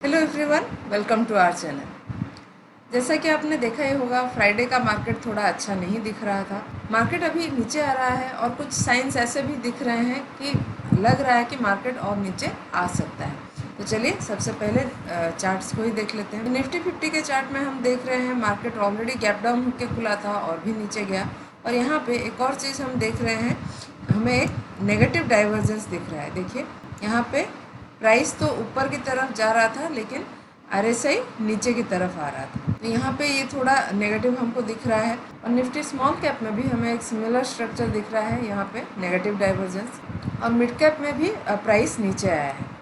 Hello everyone, welcome to our channel. जैसा कि आपने देखा ही होगा, फ्राइडे का मार्केट थोड़ा अच्छा नहीं दिख रहा था। मार्केट अभी नीचे आ रहा है और कुछ साइंस ऐसे भी दिख रहे हैं कि लग रहा है कि मार्केट और नीचे आ सकता है। तो चलिए सबसे पहले चार्ट्स को ही देख लेते हैं। निफ्टी 50 के चार्ट में हम देख रहे हैं मार्केट ऑलरेडी गैप डाउन होकर खुला था और भी नीचे गया। और यहाँ पे एक और चीज़ हम देख रहे हैं, हमें एक नेगेटिव डाइवर्जेंस दिख रहा है। देखिए यहाँ पे प्राइस तो ऊपर की तरफ जा रहा था लेकिन आरएसआई नीचे की तरफ आ रहा था। तो यहाँ पे ये थोड़ा नेगेटिव हमको दिख रहा है। और निफ्टी स्मॉल कैप में भी हमें एक सिमिलर स्ट्रक्चर दिख रहा है, यहाँ पे नेगेटिव डाइवर्जेंस। और मिड कैप में भी प्राइस नीचे आया है।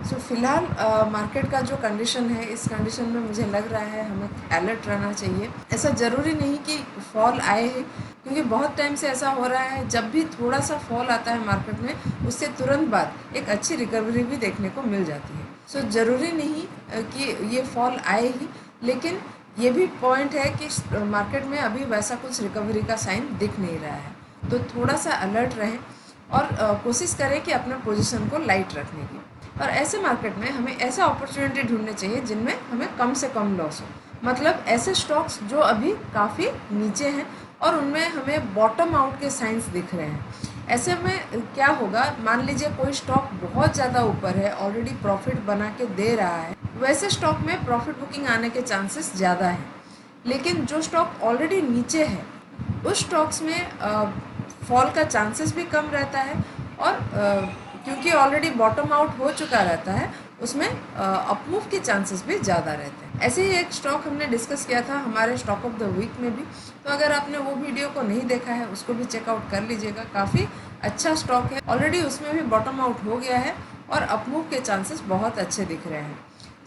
सो फिलहाल मार्केट का जो कंडीशन है, इस कंडीशन में मुझे लग रहा है हमें अलर्ट रहना चाहिए। ऐसा ज़रूरी नहीं कि फॉल आए है, क्योंकि बहुत टाइम से ऐसा हो रहा है, जब भी थोड़ा सा फॉल आता है मार्केट में, उससे तुरंत बाद एक अच्छी रिकवरी भी देखने को मिल जाती है। सो ज़रूरी नहीं कि ये फॉल आए ही, लेकिन ये भी पॉइंट है कि मार्केट में अभी वैसा कुछ रिकवरी का साइन दिख नहीं रहा है। तो थोड़ा सा अलर्ट रहें और कोशिश करें कि अपने पोजीशन को लाइट रखने की। और ऐसे मार्केट में हमें ऐसा अपॉर्चुनिटी ढूंढने चाहिए जिनमें हमें कम से कम लॉस हो। मतलब ऐसे स्टॉक्स जो अभी काफ़ी नीचे हैं और उनमें हमें बॉटम आउट के साइंस दिख रहे हैं। ऐसे में क्या होगा, मान लीजिए कोई स्टॉक बहुत ज़्यादा ऊपर है, ऑलरेडी प्रॉफिट बना के दे रहा है, वैसे स्टॉक में प्रॉफिट बुकिंग आने के चांसेस ज़्यादा हैं। लेकिन जो स्टॉक ऑलरेडी नीचे है, उस स्टॉक्स में फॉल का चांसेस भी कम रहता है। और क्योंकि ऑलरेडी बॉटम आउट हो चुका रहता है, उसमें अपमूव के चांसेस भी ज़्यादा रहते हैं। ऐसे ही एक स्टॉक हमने डिस्कस किया था हमारे स्टॉक ऑफ द वीक में भी। तो अगर आपने वो वीडियो को नहीं देखा है, उसको भी चेकआउट कर लीजिएगा। काफ़ी अच्छा स्टॉक है, ऑलरेडी उसमें भी बॉटम आउट हो गया है और अपमूव के चांसेस बहुत अच्छे दिख रहे हैं।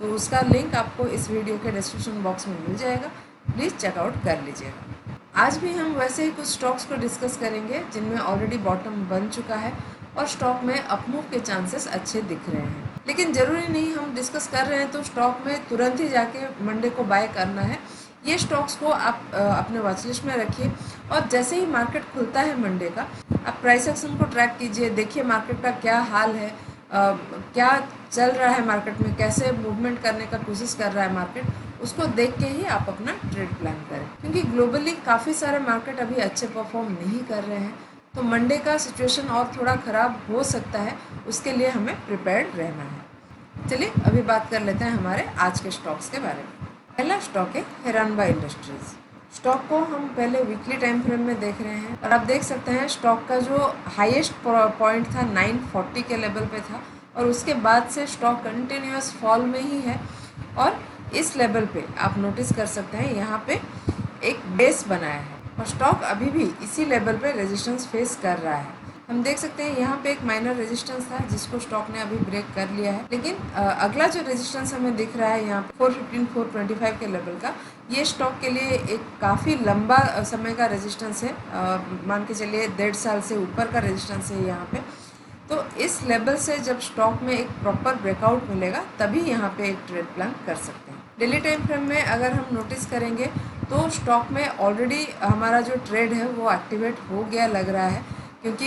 तो उसका लिंक आपको इस वीडियो के डिस्क्रिप्शन बॉक्स में मिल जाएगा, प्लीज़ चेकआउट कर लीजिएगा। आज भी हम वैसे ही कुछ स्टॉक्स को डिस्कस करेंगे जिनमें ऑलरेडी बॉटम बन चुका है और स्टॉक में अपमूव के चांसेस अच्छे दिख रहे हैं। लेकिन ज़रूरी नहीं हम डिस्कस कर रहे हैं तो स्टॉक में तुरंत ही जाके मंडे को बाय करना है। ये स्टॉक्स को आप अपने वॉच लिस्ट में रखिए और जैसे ही मार्केट खुलता है मंडे का, आप प्राइस एक्शन को ट्रैक कीजिए। देखिए मार्केट का क्या हाल है, क्या चल रहा है मार्केट में, कैसे मूवमेंट करने का कोशिश कर रहा है मार्केट, उसको देख के ही आप अपना ट्रेड प्लान करें। क्योंकि ग्लोबली काफ़ी सारे मार्केट अभी अच्छे परफॉर्म नहीं कर रहे हैं, तो मंडे का सिचुएशन और थोड़ा ख़राब हो सकता है, उसके लिए हमें प्रिपेयर्ड रहना है। चलिए अभी बात कर लेते हैं हमारे आज के स्टॉक्स के बारे में। पहला स्टॉक है हिरनबा इंडस्ट्रीज़। स्टॉक को हम पहले वीकली टाइम फ्रेम में देख रहे हैं और आप देख सकते हैं स्टॉक का जो हाईएस्ट पॉइंट था 940 के लेवल पे था और उसके बाद से स्टॉक कंटिन्यूस फॉल में ही है। और इस लेवल पे आप नोटिस कर सकते हैं यहाँ पे एक बेस बनाया है और स्टॉक अभी भी इसी लेवल पे रेजिस्टेंस फेस कर रहा है। हम देख सकते हैं यहाँ पे एक माइनर रेजिस्टेंस था जिसको स्टॉक ने अभी ब्रेक कर लिया है। लेकिन अगला जो रेजिस्टेंस हमें दिख रहा है यहाँ पे 415 425 के लेवल का, ये स्टॉक के लिए एक काफ़ी लंबा समय का रेजिस्टेंस है। मान के चलिए 1.5 साल से ऊपर का रेजिस्टेंस है यहाँ पे। तो इस लेवल से जब स्टॉक में एक प्रॉपर ब्रेकआउट मिलेगा तभी यहाँ पे एक ट्रेड प्लान कर सकते हैं। डेली टाइम फ्रेम में अगर हम नोटिस करेंगे तो स्टॉक में ऑलरेडी हमारा जो ट्रेड है वो एक्टिवेट हो गया लग रहा है, क्योंकि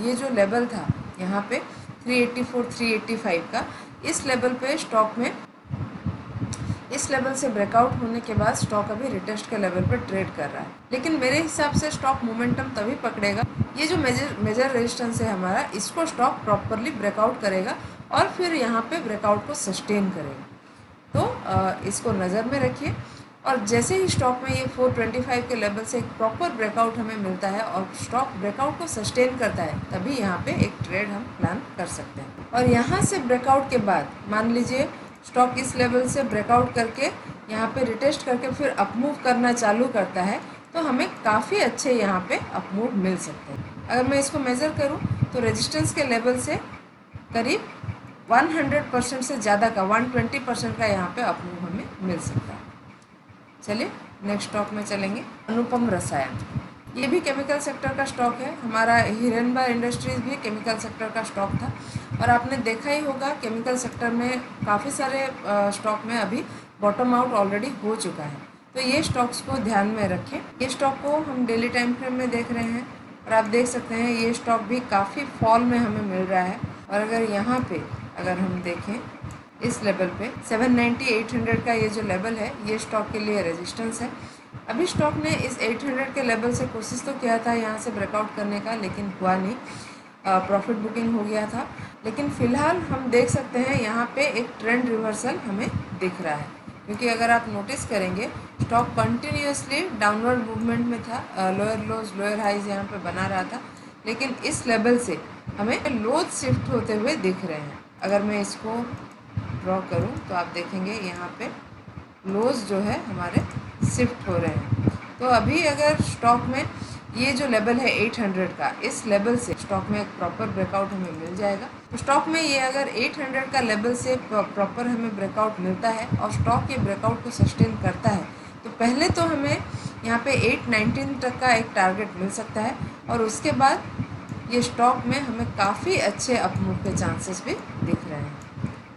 ये जो लेवल था यहाँ पे 384 385 का, इस लेवल पे स्टॉक में इस लेवल से ब्रेकआउट होने के बाद स्टॉक अभी रिटेस्ट के लेवल पर ट्रेड कर रहा है। लेकिन मेरे हिसाब से स्टॉक मोमेंटम तभी पकड़ेगा, ये जो मेजर रेजिस्टेंस है हमारा, इसको स्टॉक प्रॉपरली ब्रेकआउट करेगा और फिर यहाँ पे ब्रेकआउट को सस्टेन करेगा। तो इसको नज़र में रखिए और जैसे ही स्टॉक में ये 425 के लेवल से एक प्रॉपर ब्रेकआउट हमें मिलता है और स्टॉक ब्रेकआउट को सस्टेन करता है, तभी यहाँ पे एक ट्रेड हम प्लान कर सकते हैं। और यहाँ से ब्रेकआउट के बाद मान लीजिए स्टॉक इस लेवल से ब्रेकआउट करके यहाँ पे रिटेस्ट करके फिर अपमूव करना चालू करता है, तो हमें काफ़ी अच्छे यहाँ पे अपमूव मिल सकते हैं। अगर मैं इसको मेज़र करूँ तो रेजिस्टेंस के लेवल से करीब 100% से ज़्यादा का 120% का यहाँ पे अपमूव हमें मिल सकता है। चलिए नेक्स्ट स्टॉक में चलेंगे, अनुपम रसायन। ये भी केमिकल सेक्टर का स्टॉक है। हमारा हिरनबा इंडस्ट्रीज़ भी केमिकल सेक्टर का स्टॉक था और आपने देखा ही होगा केमिकल सेक्टर में काफ़ी सारे स्टॉक में अभी बॉटम आउट ऑलरेडी हो चुका है। तो ये स्टॉक्स को ध्यान में रखें। ये स्टॉक को हम डेली टाइम फ्रेम में देख रहे हैं और आप देख सकते हैं ये स्टॉक भी काफ़ी फॉल में हमें मिल रहा है। और अगर यहाँ पे अगर हम देखें इस लेवल पे 790 800 का ये जो लेवल है ये स्टॉक के लिए रेजिस्टेंस है। अभी स्टॉक ने इस 800 के लेवल से कोशिश तो किया था यहाँ से ब्रेकआउट करने का, लेकिन हुआ नहीं, प्रॉफिट बुकिंग हो गया था। लेकिन फ़िलहाल हम देख सकते हैं यहाँ पे एक ट्रेंड रिवर्सल हमें दिख रहा है, क्योंकि अगर आप नोटिस करेंगे स्टॉक कंटिन्यूसली डाउनवर्ड मूवमेंट में था, लोअर लोज लोअर हाइज यहाँ पे बना रहा था, लेकिन इस लेवल से हमें लोज शिफ्ट होते हुए दिख रहे हैं। अगर मैं इसको ड्रॉ करूं तो आप देखेंगे यहाँ पे लोज जो है हमारे शिफ्ट हो रहे हैं। तो अभी अगर स्टॉक में ये जो लेवल है 800 का, इस लेवल से स्टॉक में एक प्रॉपर ब्रेकआउट हमें मिल जाएगा। तो स्टॉक में ये अगर 800 का लेवल से प्रॉपर हमें ब्रेकआउट मिलता है और स्टॉक ये ब्रेकआउट को सस्टेन करता है, तो पहले तो हमें यहाँ पे 819 तक का एक टारगेट मिल सकता है, और उसके बाद ये स्टॉक में हमें काफ़ी अच्छे अपमूव के चांसेस भी दिख रहे हैं।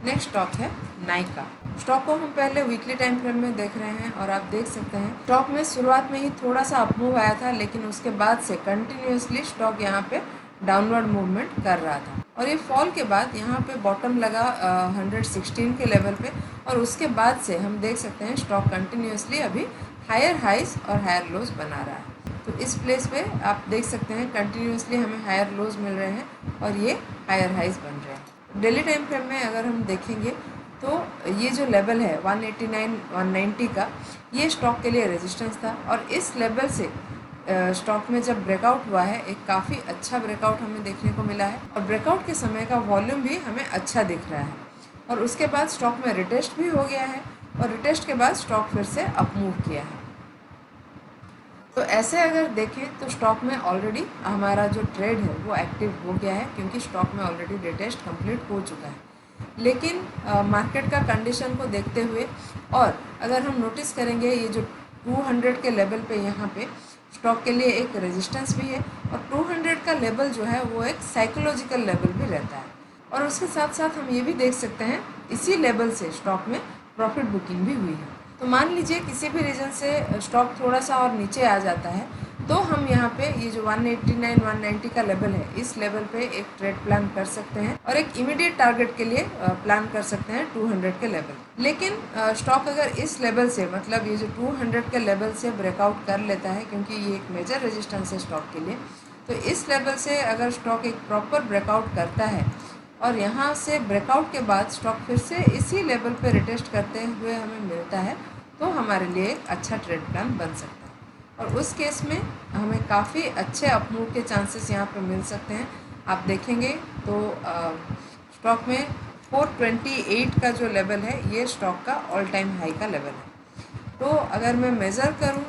नेक्स्ट स्टॉक है नाइका। स्टॉक को हम पहले वीकली टाइम फ्रेम में देख रहे हैं और आप देख सकते हैं स्टॉक में शुरुआत में ही थोड़ा सा अपमूव आया था, लेकिन उसके बाद से कंटिन्यूसली स्टॉक यहाँ पे डाउनवर्ड मूवमेंट कर रहा था, और ये फॉल के बाद यहाँ पे बॉटम लगा 116 के लेवल पे, और उसके बाद से हम देख सकते हैं स्टॉक कंटिन्यूसली अभी हायर हाइज और हायर लोज बना रहा है। तो इस प्लेस पे आप देख सकते हैं कंटिन्यूसली हमें हायर लोज मिल रहे हैं और ये हायर हाइज बन रहे हैं। डेली टाइम फ्रेम में अगर हम देखेंगे तो ये जो लेवल है 189 190 का, ये स्टॉक के लिए रेजिस्टेंस था, और इस लेवल से स्टॉक में जब ब्रेकआउट हुआ है, एक काफ़ी अच्छा ब्रेकआउट हमें देखने को मिला है, और ब्रेकआउट के समय का वॉल्यूम भी हमें अच्छा दिख रहा है, और उसके बाद स्टॉक में रिटेस्ट भी हो गया है, और रिटेस्ट के बाद स्टॉक फिर से अपमूव किया है। तो ऐसे अगर देखें तो स्टॉक में ऑलरेडी हमारा जो ट्रेड है वो एक्टिव हो गया है, क्योंकि स्टॉक में ऑलरेडी रिटेस्ट कंप्लीट हो चुका है। लेकिन मार्केट का कंडीशन को देखते हुए, और अगर हम नोटिस करेंगे ये जो 200 के लेवल पे यहाँ पे स्टॉक के लिए एक रेजिस्टेंस भी है, और 200 का लेवल जो है वो एक साइकोलॉजिकल लेवल भी रहता है, और उसके साथ साथ हम ये भी देख सकते हैं इसी लेवल से स्टॉक में प्रॉफिट बुकिंग भी हुई है। तो मान लीजिए किसी भी रीज़न से स्टॉक थोड़ा सा और नीचे आ जाता है, तो हम यहाँ पे ये जो 189 190 का लेवल है, इस लेवल पे एक ट्रेड प्लान कर सकते हैं, और एक इमीडिएट टारगेट के लिए प्लान कर सकते हैं 200 के लेवल। लेकिन स्टॉक अगर इस लेवल से, मतलब ये जो 200 के लेवल से ब्रेकआउट कर लेता है, क्योंकि ये एक मेजर रेजिस्टेंस है स्टॉक के लिए, तो इस लेवल से अगर स्टॉक एक प्रॉपर ब्रेकआउट करता है और यहाँ से ब्रेकआउट के बाद स्टॉक फिर से इसी लेवल पे रिटेस्ट करते हुए हमें मिलता है, तो हमारे लिए एक अच्छा ट्रेड प्लान बन सकता है, और उस केस में हमें काफ़ी अच्छे अपमूव के चांसेस यहाँ पे मिल सकते हैं। आप देखेंगे तो स्टॉक में 428 का जो लेवल है, ये स्टॉक का ऑल टाइम हाई का लेवल है। तो अगर मैं मेज़र करूँ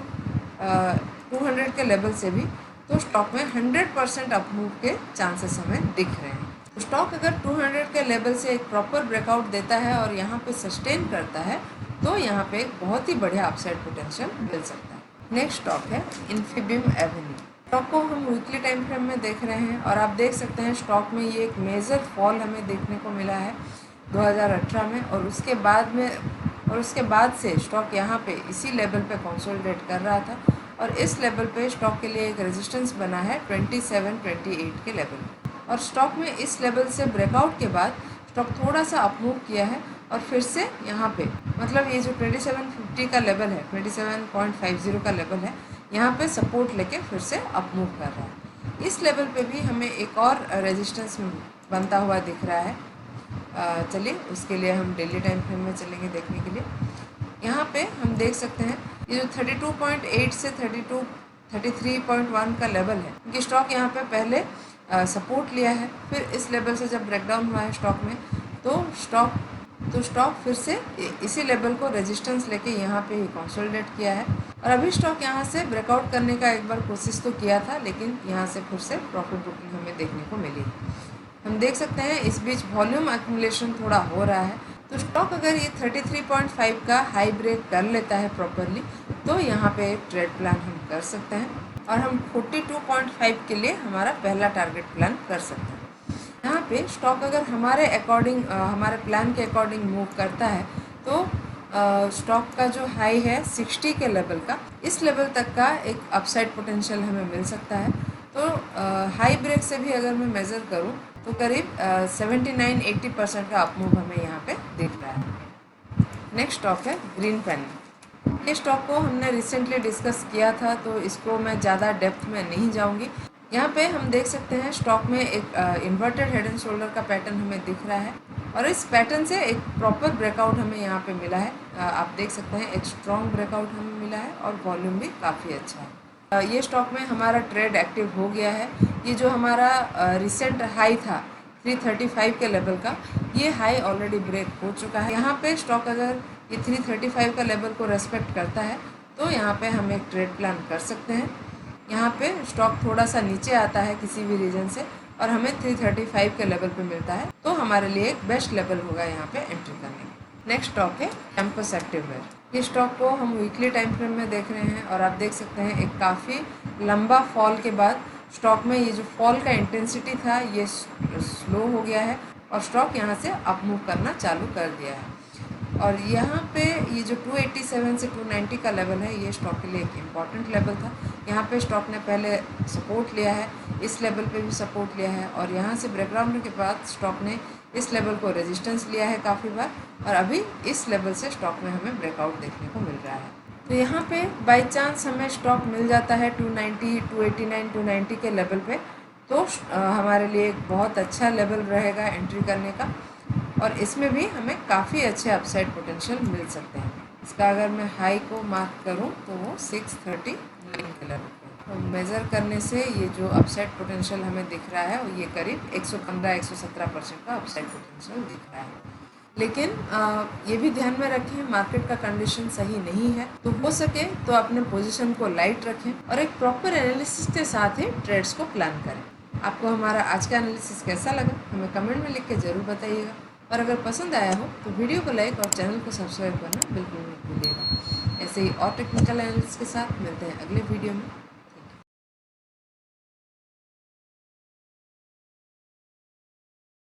200 के लेवल से भी, तो स्टॉक में 100% अपमूव के चांसेस हमें दिख रहे हैं। तो स्टॉक अगर 200 के लेवल से एक प्रॉपर ब्रेकआउट देता है और यहाँ पे सस्टेन करता है, तो यहाँ पे एक बहुत ही बढ़िया अपसाइड पोटेंशियल मिल सकता है। नेक्स्ट स्टॉक है इन्फीबीम एवेन्यू। स्टॉक को हम वीकली टाइम फ्रेम में देख रहे हैं, और आप देख सकते हैं स्टॉक में ये एक मेजर फॉल हमें देखने को मिला है 2018 में, और उसके बाद से स्टॉक यहाँ पे इसी लेवल पे कंसोलिडेट कर रहा था, और इस लेवल पे स्टॉक के लिए एक रेजिस्टेंस बना है 27-28 के लेवल, और स्टॉक में इस लेवल से ब्रेकआउट के बाद स्टॉक थोड़ा सा अपमूव किया है, और फिर से यहाँ पे, मतलब ये जो 2750 का लेवल है, 27.50 का लेवल है, यहाँ पे सपोर्ट लेके फिर से अपमूव कर रहा है। इस लेवल पे भी हमें एक और रेजिस्टेंस बनता हुआ दिख रहा है। चलिए उसके लिए हम डेली टाइम फ्रेम में चलेंगे देखने के लिए। यहाँ पे हम देख सकते हैं ये जो 32.8 से 33.1 का लेवल है, क्योंकि स्टॉक यहाँ पे पहले सपोर्ट लिया है, फिर इस लेवल से जब ब्रेकडाउन हुआ है स्टॉक में, तो स्टॉक फिर से इसी लेवल को रेजिस्टेंस लेके यहाँ पे ही कंसोलिडेट किया है, और अभी स्टॉक यहाँ से ब्रेकआउट करने का एक बार कोशिश तो किया था, लेकिन यहाँ से फिर से प्रॉफिट बुकिंग हमें देखने को मिली। हम देख सकते हैं इस बीच वॉल्यूम एक्यूमुलेशन थोड़ा हो रहा है, तो स्टॉक अगर ये 33.5 का हाई ब्रेक कर लेता है प्रॉपरली, तो यहाँ पे एक ट्रेड प्लान हम कर सकते हैं, और हम 42.5 के लिए हमारा पहला टारगेट प्लान कर सकते हैं। यहाँ पे स्टॉक अगर हमारे अकॉर्डिंग, हमारे प्लान के अकॉर्डिंग मूव करता है, तो स्टॉक का जो हाई है 60 के लेवल का, इस लेवल तक का एक अपसाइड पोटेंशियल हमें मिल सकता है। तो हाई ब्रेक से भी अगर मैं मेज़र करूँ तो करीब 79-80% का अपमूव हमें यहाँ पे दिख रहा है। नेक्स्ट स्टॉक है ग्रीन पैनी। ये स्टॉक को हमने रिसेंटली डिस्कस किया था, तो इसको मैं ज़्यादा डेप्थ में नहीं जाऊंगी। यहाँ पे हम देख सकते हैं स्टॉक में एक इन्वर्टेड हेड एंड शोल्डर का पैटर्न हमें दिख रहा है और इस पैटर्न से एक प्रॉपर ब्रेकआउट हमें यहाँ पे मिला है। आप देख सकते हैं एक स्ट्रॉन्ग ब्रेकआउट हमें मिला है और वॉल्यूम भी काफ़ी अच्छा है। ये स्टॉक में हमारा ट्रेड एक्टिव हो गया है। ये जो हमारा रिसेंट हाई था 335 के लेवल का, ये हाई ऑलरेडी ब्रेक हो चुका है। यहाँ पे स्टॉक अगर ये 335 का लेवल को रेस्पेक्ट करता है तो यहाँ पे हम एक ट्रेड प्लान कर सकते हैं। यहाँ पे स्टॉक थोड़ा सा नीचे आता है किसी भी रीजन से और हमें 335 के लेवल पे मिलता है, तो हमारे लिए एक बेस्ट लेवल होगा यहाँ पे एंट्री करने का। नेक्स्ट स्टॉक है कैंपस एक्टिववेयर। ये स्टॉक को हम वीकली टाइम फ्रेम में देख रहे हैं और आप देख सकते हैं एक काफ़ी लंबा फॉल के बाद स्टॉक में ये जो फॉल का इंटेंसिटी था ये स्लो हो गया है और स्टॉक यहाँ से अप मूव करना चालू कर दिया है। और यहाँ पे ये जो 287 से 290 का लेवल है, ये स्टॉक के लिए एक इम्पॉर्टेंट लेवल था। यहाँ पे स्टॉक ने पहले सपोर्ट लिया है, इस लेवल पे भी सपोर्ट लिया है और यहाँ से ब्रेकडाउन के बाद स्टॉक ने इस लेवल को रेजिस्टेंस लिया है काफ़ी बार और अभी इस लेवल से स्टॉक में हमें ब्रेकआउट देखने को मिल रहा है। तो यहाँ पे बाई चांस हमें स्टॉक मिल जाता है 290, 289, 290 के लेवल पे, तो हमारे लिए एक बहुत अच्छा लेवल रहेगा एंट्री करने का और इसमें भी हमें काफ़ी अच्छे अपसाइड पोटेंशियल मिल सकते हैं। इसका अगर मैं हाई को मार्क करूं तो वो 639 के लेवल पे, तो मेज़र करने से ये जो अपसाइड पोटेंशियल हमें दिख रहा है ये करीब 115-117% का अपसाइड पोटेंशियल दिख रहा है। लेकिन ये भी ध्यान में रखें मार्केट का कंडीशन सही नहीं है, तो हो सके तो अपने पोजीशन को लाइट रखें और एक प्रॉपर एनालिसिस के साथ ही ट्रेड्स को प्लान करें। आपको हमारा आज का एनालिसिस कैसा लगा हमें कमेंट में लिख के ज़रूर बताइएगा और अगर पसंद आया हो तो वीडियो को लाइक और चैनल को सब्सक्राइब करना बिल्कुल मत भूलिएगा। ऐसे ही और टेक्निकल एनालिसिस के साथ मिलते हैं अगले वीडियो में।